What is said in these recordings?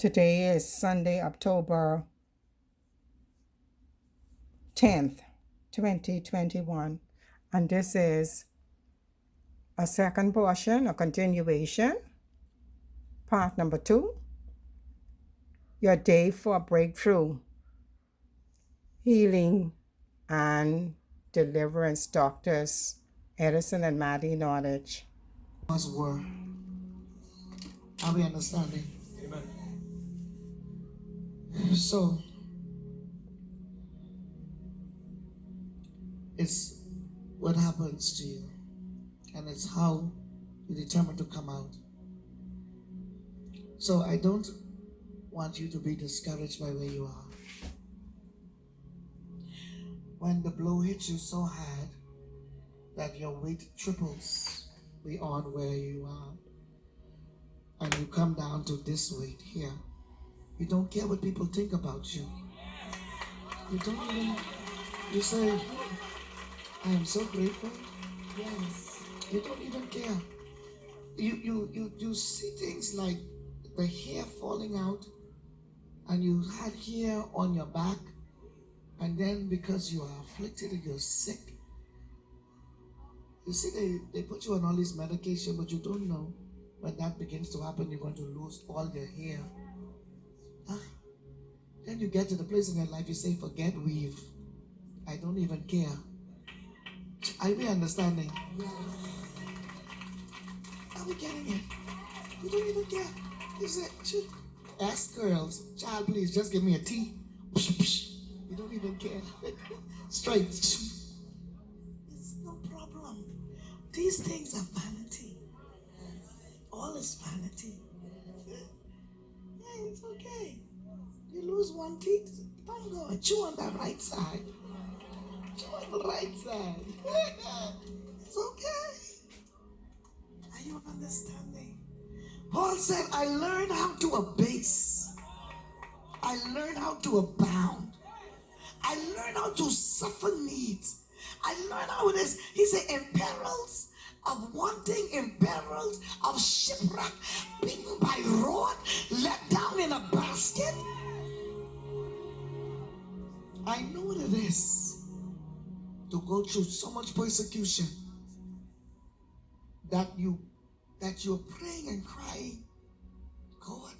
Today is Sunday, October 10th, 2021, and this is a second portion, a continuation, part number 2, your day for breakthrough, healing and deliverance doctors, Edison and Mattie Nordich. Word. Are we understanding? Amen. So, it's what happens to you, and it's how you determine to come out. So, I don't want you to be discouraged by where you are. When the blow hits you so hard that your weight triples beyond where you are, and you come down to this weight here, you don't care what people think about you. You don't even, you say, I am so grateful. Yes. You don't even care. You see things like the hair falling out, and you had hair on your back, and then because you are afflicted and you're sick, you see they put you on all this medication, but you don't know when that begins to happen, you're going to lose all your hair. Then you get to the place in your life, you say, forget weave. I don't even care. Are we understanding? Yes. Are we getting it? You don't even care. You say, ask girls, child, please just give me a T. You don't even care. Straight. It's no problem. These things are vanity. All is vanity. Yeah, it's okay. You lose one teeth, don't go and chew on the right side. Chew on the right side. It's okay. Are you understanding? Paul said, I learned how to abase. I learned how to abound. I learned how to suffer needs. I learned how it is. He said, in perils of wanting, in perils of shipwreck, beaten by rod, let down in a basket. I know what it is to go through so much persecution that you're praying and crying, God,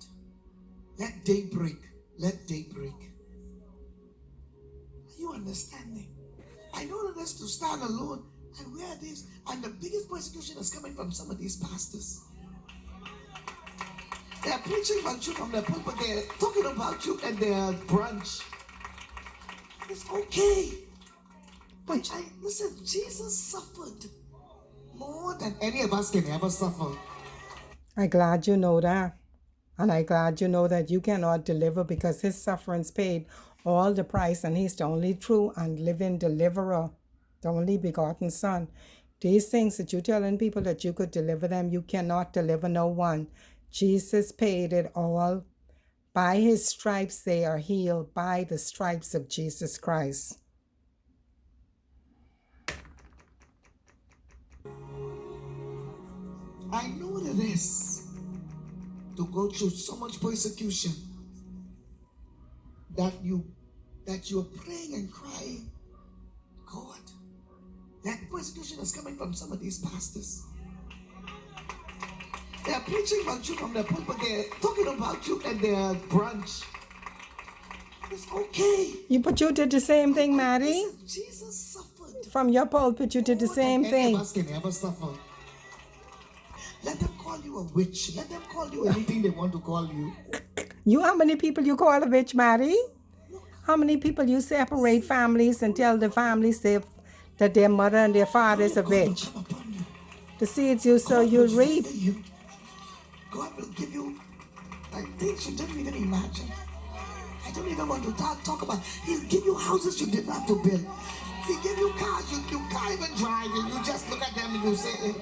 let day break, let day break. Are you understanding? I know what it is to stand alone and wear this, and the biggest persecution is coming from some of these pastors. They're preaching about you from the pulpit, they're talking about you at their brunch. It's okay. Listen, Jesus suffered more than any of us can ever suffer. I'm glad you know that. And I'm glad you know that you cannot deliver because his sufferings paid all the price, and he's the only true and living deliverer, the only begotten Son. These things that you're telling people that you could deliver them, you cannot deliver no one. Jesus paid it all. By his stripes they are healed, by the stripes of Jesus Christ. I know what it is to go through so much persecution that you're praying and crying, God, that persecution is coming from some of these pastors. They're preaching about you from the pulpit, they're talking about you at their brunch. It's okay. But you did the same thing, Mattie. Listen, Jesus suffered. From your pulpit, you did the same thing. Any of us can ever suffer. Let them call you a witch. Let them call you anything they want to call you. You, how many people you call a witch, Mattie? How many people you separate families and tell the families that their mother and their father is a witch? The seeds you sow, you'll reap. God will give you things you didn't even imagine. I don't even want to talk about. He'll give you houses you didn't have to build. He'll give you cars you can't even drive, and you just look at them and you say,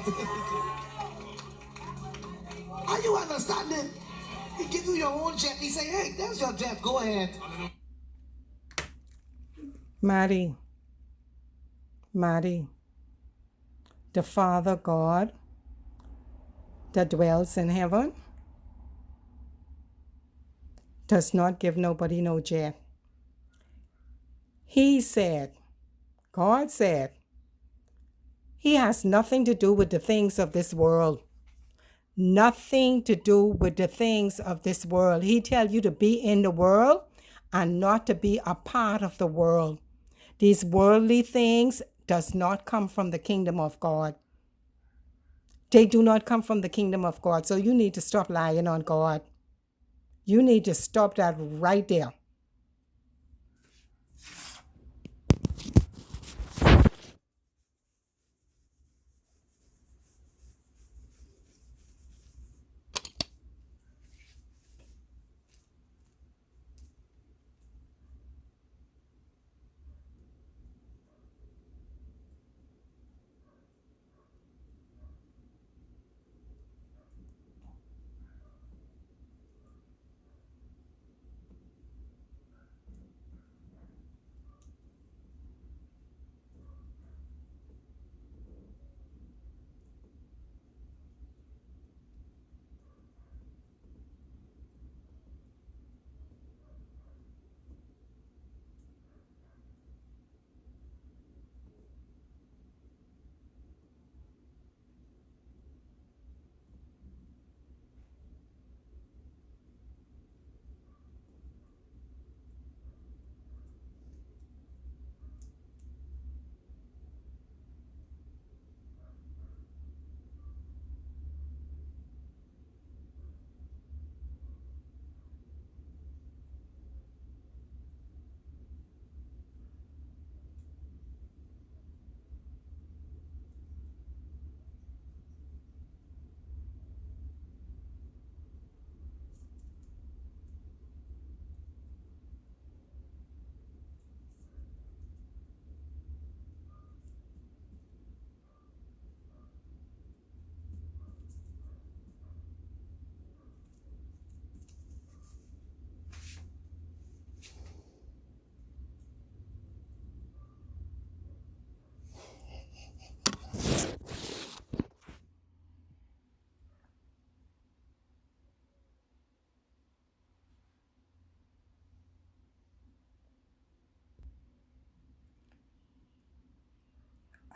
are you understanding? He give you your own jet. He say, hey, there's your jet. Go ahead. Mattie, the Father God that dwells in heaven does not give nobody no jet. He said, God said, he has nothing to do with the things of this world. Nothing to do with the things of this world. He tells you to be in the world and not to be a part of the world. These worldly things does not come from the kingdom of God. They do not come from the kingdom of God. So you need to stop lying on God. You need to stop that right there.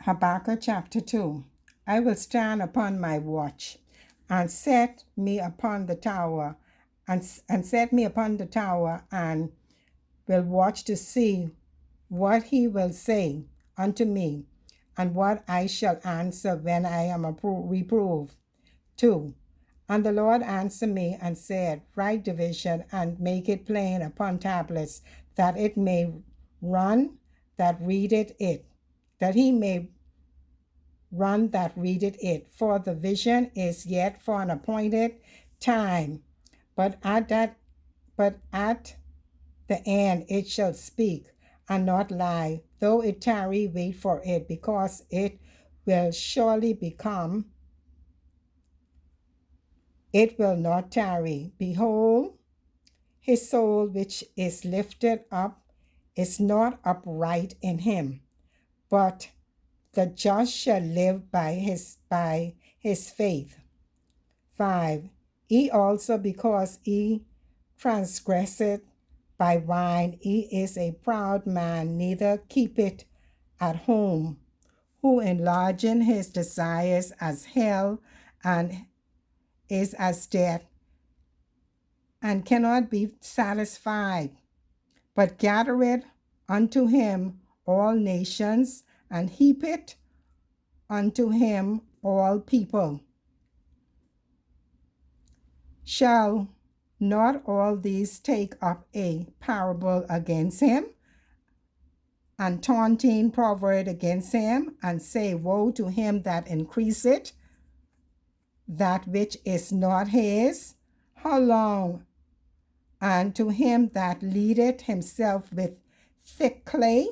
Habakkuk chapter 2. I will stand upon my watch and set me upon the tower and set me upon the tower and will watch to see what he will say unto me and what I shall answer when I am reproved. 2. And the Lord answered me and said, write the vision and make it plain upon tablets, that it may run that readeth it, that he may run that readeth it. For the vision is yet for an appointed time, but at the end it shall speak and not lie. Though it tarry, wait for it, because it will surely become. It will not tarry. Behold, his soul which is lifted up is not upright in him, but the just shall live by his faith. 5. He also, because he transgresseth by wine, he is a proud man, neither keep it at home, who enlarging his desires as hell, and is as death, and cannot be satisfied, but gathereth unto him all nations, and heapeth unto him all people. Shall not all these take up a parable against him, and taunting proverb against him, and say, woe to him that increaseth that which is not his? How long? And to him that leadeth himself with thick clay?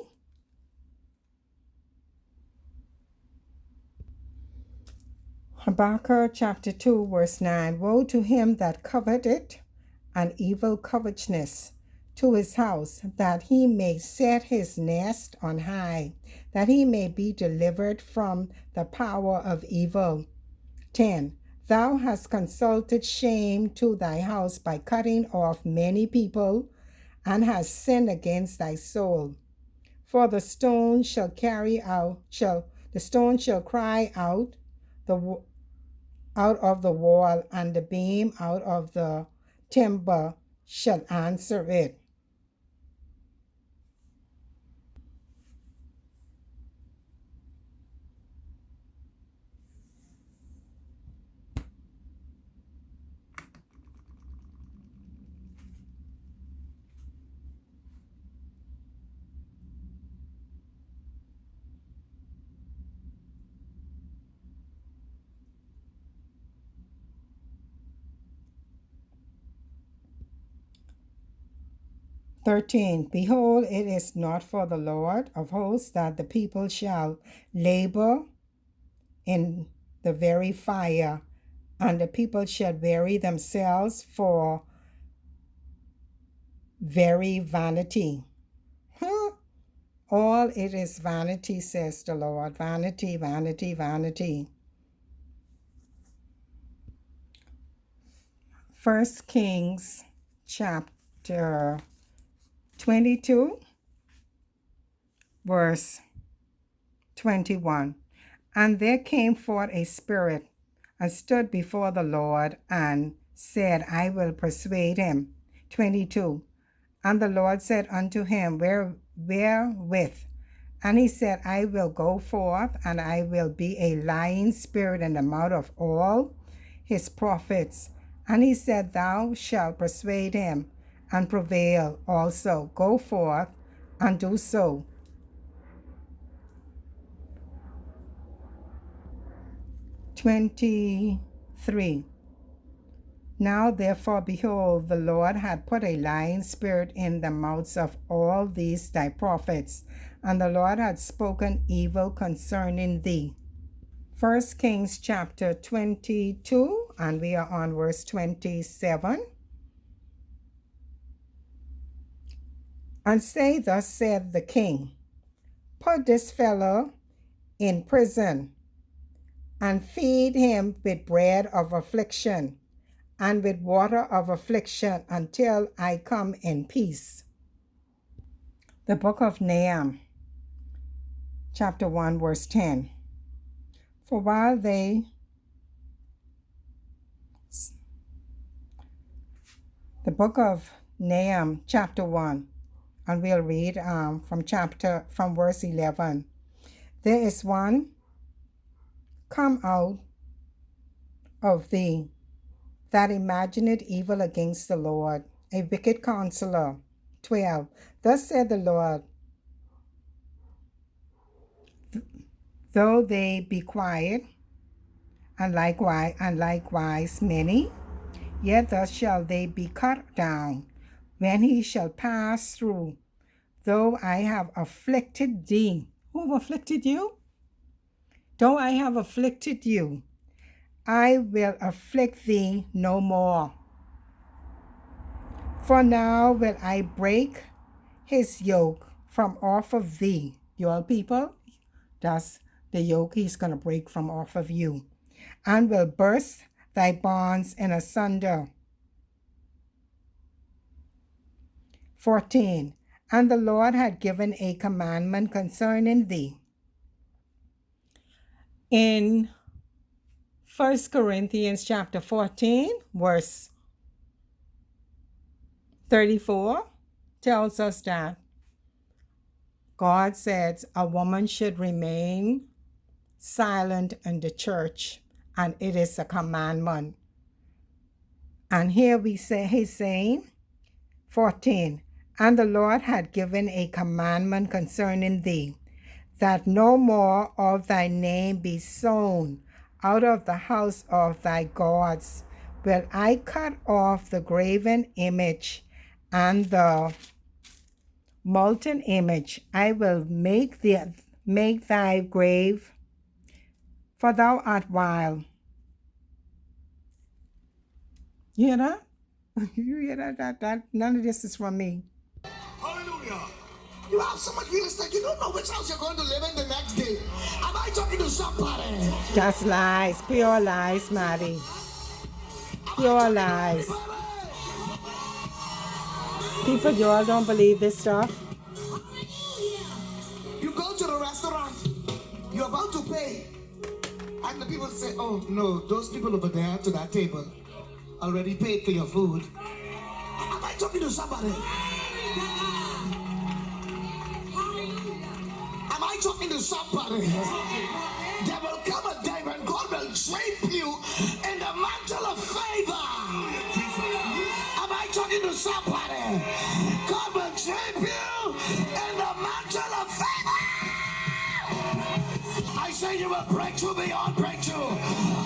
Habakkuk chapter 2 verse 9. Woe to him that coveteth an evil covetousness to his house, that he may set his nest on high, that he may be delivered from the power of evil. 10. Thou hast consulted shame to thy house by cutting off many people, and hast sinned against thy soul. For the stone shall cry out out of the wall, and the beam out of the timber shall answer it. "13. Behold, it is not for the Lord of hosts that the people shall labor in the very fire, and the people shall weary themselves for very vanity." All it is vanity, says the Lord. Vanity, vanity, vanity. 1 Kings chapter 22, verse 21. And there came forth a spirit and stood before the Lord and said, I will persuade him. 22. And the Lord said unto him, Wherewith? And he said, I will go forth, and I will be a lying spirit in the mouth of all his prophets. And he said, Thou shalt persuade him, and prevail also. Go forth, and do so. 23. Now therefore, behold, the Lord had put a lying spirit in the mouths of all these thy prophets, and the Lord had spoken evil concerning thee. 1 Kings chapter 22, and we are on verse 27. And say, Thus said the king, Put this fellow in prison, and feed him with bread of affliction, and with water of affliction, until I come in peace. The book of Nahum, chapter 1, verse 10. For while they... The book of Nahum, chapter 1, and we'll read from verse 11. There is one come out of thee that imagineth evil against the Lord, a wicked counselor. 12. Thus said the Lord, though they be quiet, and likewise many, yet thus shall they be cut down, when he shall pass through. Though I have afflicted thee. Who have afflicted you? Though I have afflicted you, I will afflict thee no more. For now will I break his yoke from off of thee. Your people, that's the yoke he's going to break from off of you, and will burst thy bonds in asunder. 14. And the Lord had given a commandment concerning thee. In 1 Corinthians chapter 14, verse 34, tells us that God says a woman should remain silent in the church, and it is a commandment. And here we say, he's saying, 14, and the Lord had given a commandment concerning thee, that no more of thy name be sown out of the house of thy gods. Will I cut off the graven image and the molten image? I will make thy grave, for thou art wild. You hear that? You hear that? None of this is from me. Hallelujah. You have so much real estate, you don't know which house you're going to live in the next day. Am I talking to somebody? Just lies, pure lies, Mattie. Pure lies. People, you all don't believe this stuff. You go to the restaurant, you're about to pay, and the people say, oh no, those people over there to that table already paid for your food. Am I talking to somebody? Am I talking to somebody? There will come a day when God will drape you in the mantle of favor. Am I talking to somebody? God will drape you in the mantle of favor. I say you will break through beyond breakthrough.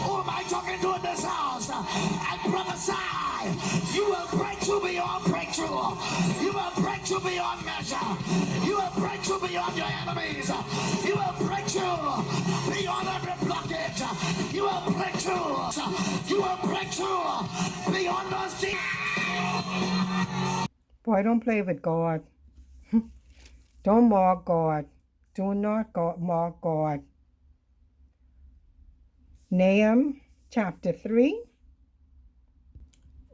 Who am I talking to in this house? I prophesy you will break through beyond breakthrough. You will break through beyond measure. You will break through beyond your enemies. You will break through beyond every blockage. You will break through. You will break through beyond those demons. Boy, don't play with God. Don't mock God. Do not mock God. Nahum chapter 3,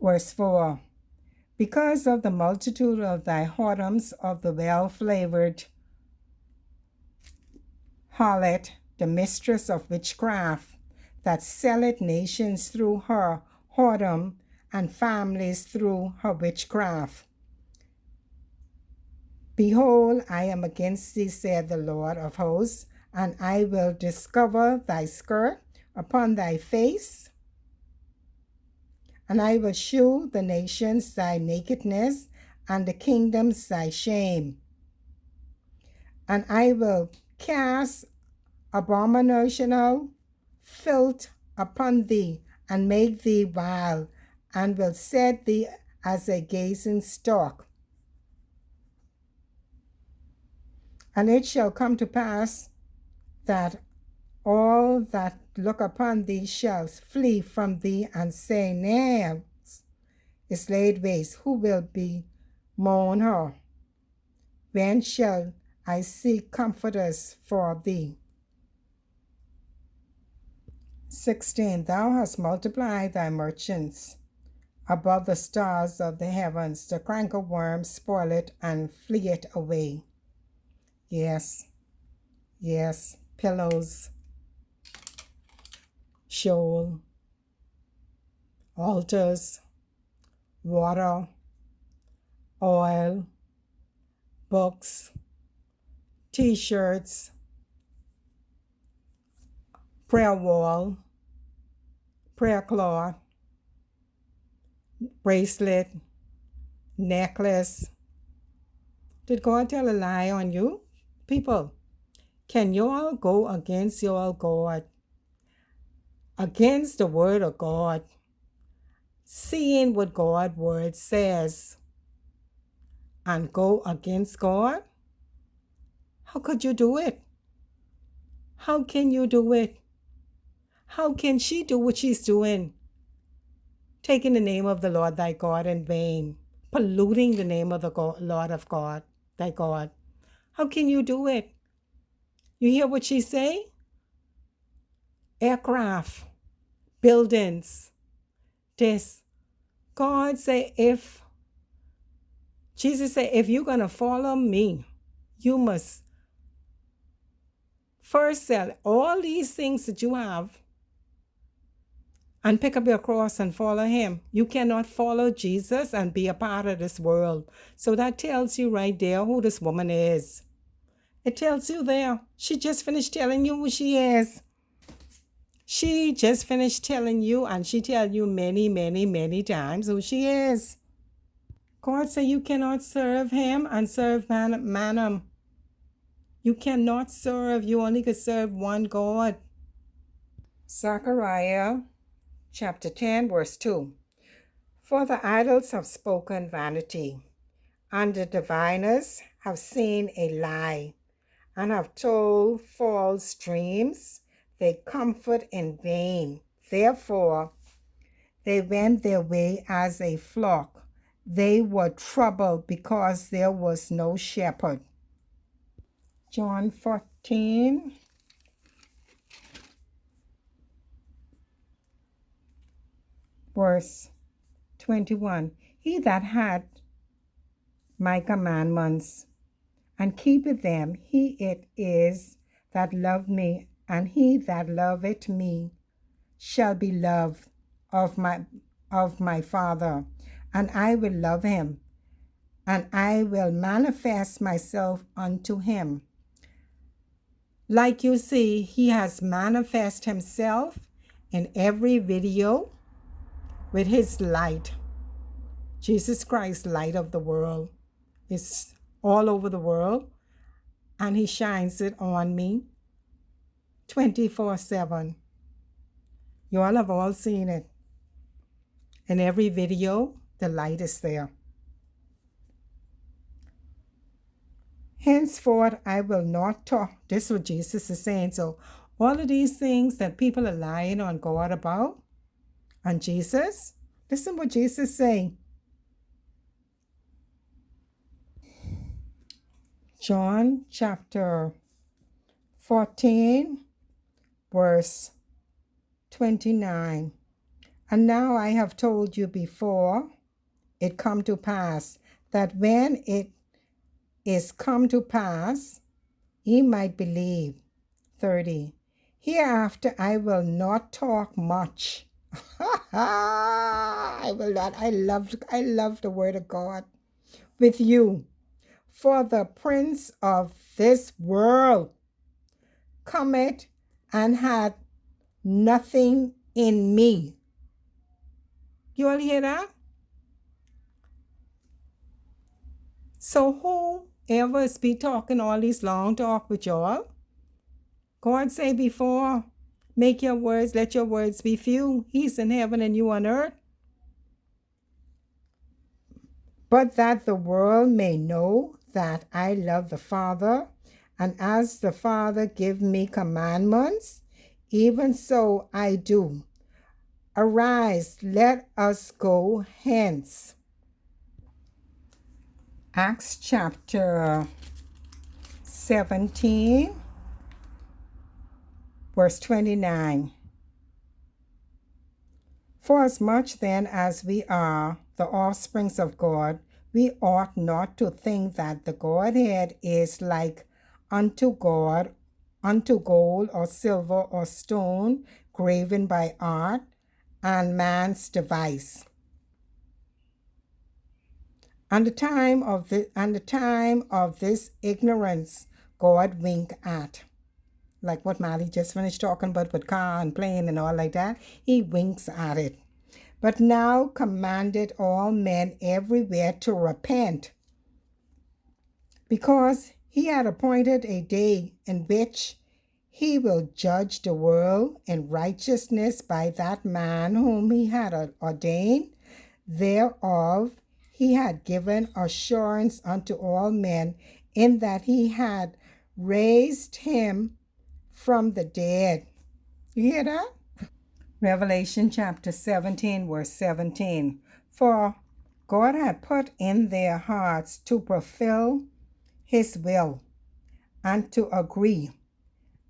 verse 4. Because of the multitude of thy whoredoms of the well-flavored harlot, the mistress of witchcraft, that selleth nations through her whoredom and families through her witchcraft. Behold, I am against thee, saith the Lord of hosts, and I will discover thy skirt upon thy face, and I will shew the nations thy nakedness, and the kingdoms thy shame. And I will cast abominational filth upon thee, and make thee vile, and will set thee as a gazing stock. And it shall come to pass that all that look upon thee shall flee from thee, and say, Nay, is laid waste. Who will bemoan her? When shall I seek comforters for thee? 16. Thou hast multiplied thy merchants above the stars of the heavens. The cankerworm spoil it and flee it away. Yes, yes, pillows, shoal, altars, water, oil, books, t-shirts, prayer wall, prayer cloth, bracelet, necklace. Did God tell a lie on you? People, can you all go against your God, against the word of God, seeing what God's word says, and go against God? How could you do it? How can you do it? How can she do what she's doing? Taking the name of the Lord thy God in vain, polluting the name of the Lord of God, thy God. How can you do it? You hear what she say? Aircraft, buildings, this. God say, Jesus said, if you're going to follow me, you must first sell all these things that you have and pick up your cross and follow him. You cannot follow Jesus and be a part of this world. So that tells you right there who this woman is. It tells you there. She just finished telling you who she is. She just finished telling you, and she tell you many, many, many times who she is. God said you cannot serve him and serve mammon. You cannot serve. You only could serve one God. Zechariah chapter 10, verse 2. For the idols have spoken vanity, and the diviners have seen a lie, and have told false dreams. They comfort in vain. Therefore, they went their way as a flock. They were troubled because there was no shepherd. John 14, verse 21. He that hath my commandments and keepeth them, he it is that loved me, and he that loveth me shall be loved of my Father, and I will love him, and I will manifest myself unto him. Like you see, he has manifested himself in every video with his light. Jesus Christ, light of the world, is all over the world, and he shines it on me 24/7. You all have all seen it. In every video, the light is there. Henceforth, I will not talk. This is what Jesus is saying. So all of these things that people are lying on God about, and Jesus, listen what Jesus is saying. John chapter 14, verse 29. And now I have told you before it come to pass, that when it is come to pass, ye might believe. 30. Hereafter I will not talk much. I will not. I love the word of God with you. For the prince of this world cometh and hath nothing in me. You all hear that? So whoever is be talking all these long talk with y'all, God say before, make your words, let your words be few. He's in heaven and you on earth. But that the world may know that I love the Father, and as the Father give me commandments, even so I do. Arise, let us go hence. Acts chapter 17, verse 29. For as much then as we are the offsprings of God, we ought not to think that the Godhead is like unto God, unto gold or silver or stone, graven by art and man's device. And the time of this ignorance God wink at. Like what Mattie just finished talking about with car and plane and all like that. He winks at it. But now commanded all men everywhere to repent, because he had appointed a day in which he will judge the world in righteousness by that man whom he had ordained. Thereof he had given assurance unto all men, in that he had raised him from the dead. You hear that? Revelation chapter 17, verse 17. For God had put in their hearts to fulfill his will, and to agree,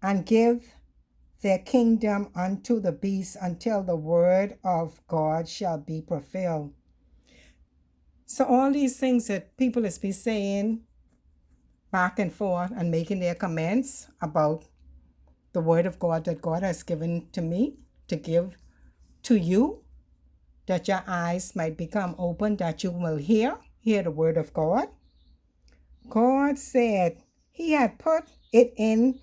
and give their kingdom unto the beast, until the word of God shall be fulfilled. So all these things that people is be saying back and forth and making their comments about the word of God that God has given to me to give to you, that your eyes might become open, that you will hear the word of God. God said he had put it in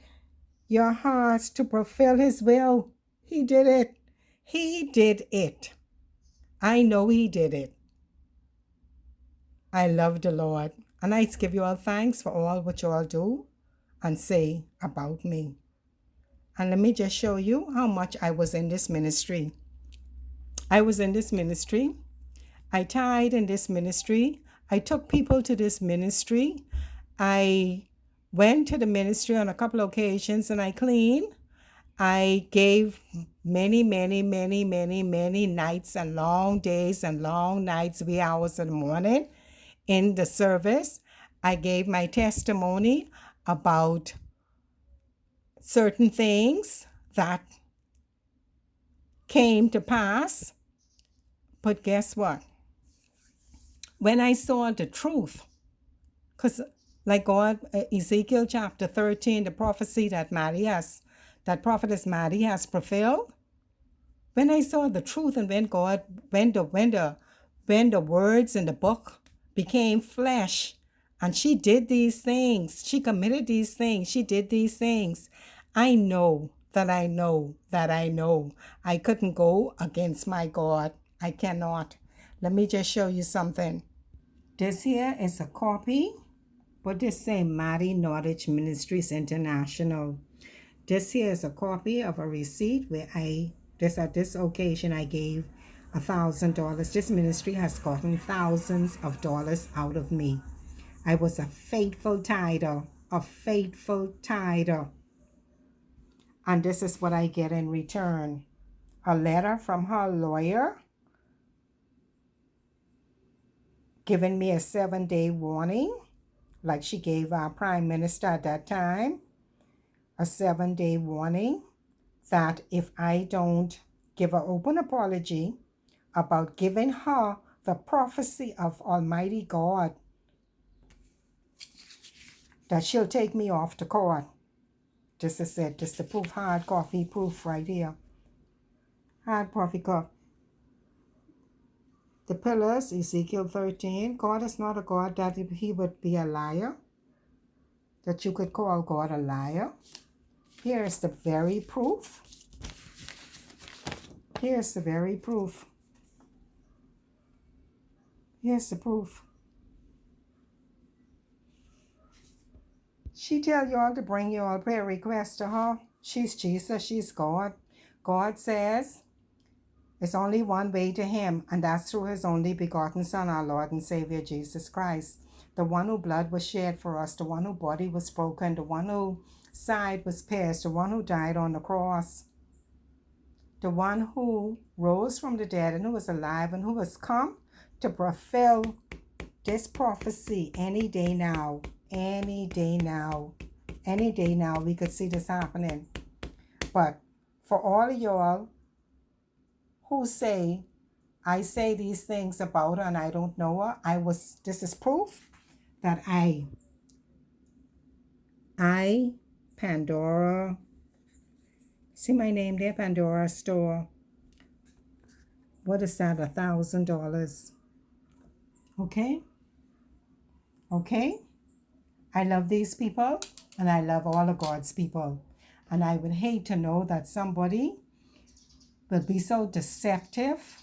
your hearts to fulfill his will. He did it. He did it. I know he did it. I love the Lord, and I give you all thanks for all what you all do and say about me. And let me just show you how much I was in this ministry. I was in this ministry. I tithed in this ministry. I took people to this ministry. I went to the ministry on a couple of occasions and I cleaned. I gave many nights and long days and long nights, wee hours in the morning in the service. I gave my testimony. about certain things that came to pass. But guess what? When I saw the truth, because like God, Ezekiel chapter 13, the prophecy that that prophetess Mattie has fulfilled, when I saw the truth and when the words in the book became flesh, and she did these things, she committed these things, she did these things, I know that I know that I know I couldn't go against my God. I cannot. Let me just show you something. This here is a copy, but this say Mattie Knowledge Ministries International. This here is a copy of a receipt where at this occasion I gave $1,000. This ministry has gotten thousands of dollars out of me. I was a faithful tither, and this is what I get in return. A letter from her lawyer giving me a 7-day warning, like she gave our prime minister at that time, a 7-day warning that if I don't give an open apology about giving her the prophecy of Almighty God, that she'll take me off to court. This is it. This is the proof, hard coffee proof right here. Hard coffee cup. The pillars, Ezekiel 13. God is not a God that he would be a liar, that you could call God a liar. Here's the very proof. Here's the very proof. Here's the proof. She tell y'all to bring y'all prayer requests to her. She's Jesus. She's God. God says it's only one way to him, and that's through his only begotten Son, our Lord and Savior, Jesus Christ. The one whose blood was shed for us, the one whose body was broken, the one whose side was pierced, the one who died on the cross, the one who rose from the dead and who is alive and who has come to fulfill this prophecy any day now. Any day now. Any day now we could see this happening. But for all of y'all who say, I say these things about her and I don't know her, this is proof that Pandora, see my name there, Pandora Store. What is that? $1,000. Okay? Okay? I love these people and I love all of God's people. And I would hate to know that somebody will be so deceptive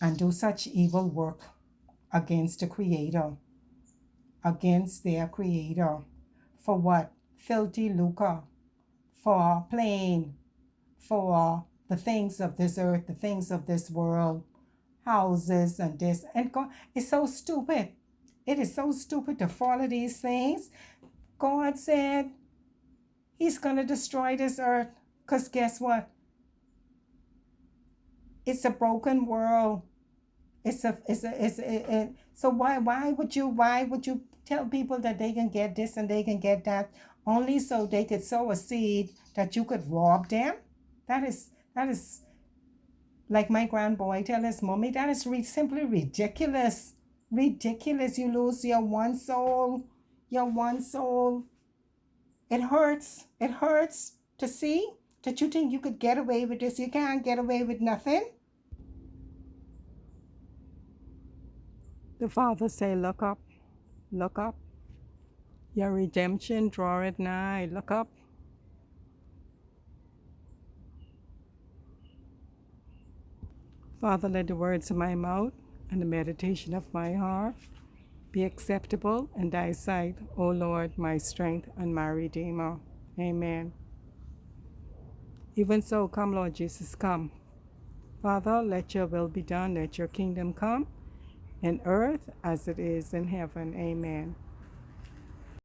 and do such evil work against the Creator, against their Creator. For what? Filthy lucre, for playing, for the things of this earth, the things of this world, houses and this. And God, it's so stupid. It is so stupid to follow these things. God said he's going to destroy this earth because guess what? It's a broken world. So why would you tell people that they can get this and they can get that only so they could sow a seed that you could rob them? That is like my grandboy tell his mommy, that is simply ridiculous. Ridiculous. You lose your one soul. It hurts to see that you think you could get away with this. You can't get away with nothing. The Father say, look up, your redemption draweth nigh. Look up. Father, let the words of my mouth and the meditation of my heart be acceptable in thy sight, O Lord, my strength and my Redeemer. Amen. Even so, come, Lord Jesus, come. Father, let your will be done, let your kingdom come in earth as it is in heaven. Amen.